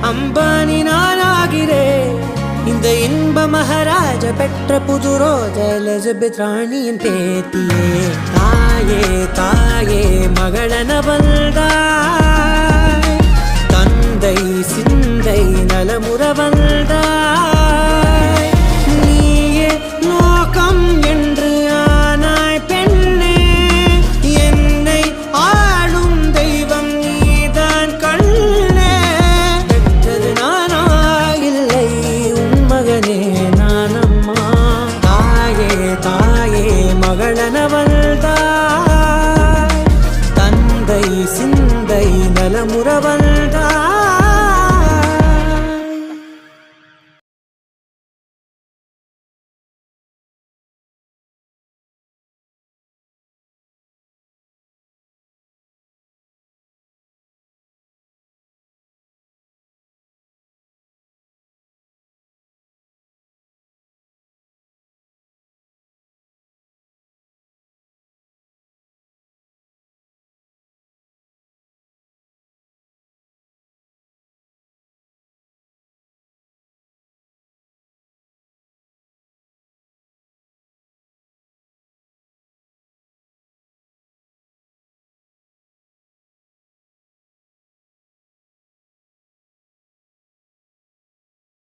அம்பானி நானாகிறேன். இந்த இன்ப மகாராஜ பெற்ற புது ரோஜ எலிசபெத் ராணியின் பேத்தியே. தாயே தாயே மகளன வந்தாய், தந்தை சிந்தை நலமுற வந்தாய். நீயே லோகம் என்று ஆனாய் பெண்ணே, என்னை ஆளும் தெய்வம் நீதான் கண்ணே. பெற்றது நானா இல்லை உன் மகனே நானம்மா. தாயே தாயே மகளன வந்தாய், தந்தை சிந்தை நலமுற வந்தாய்.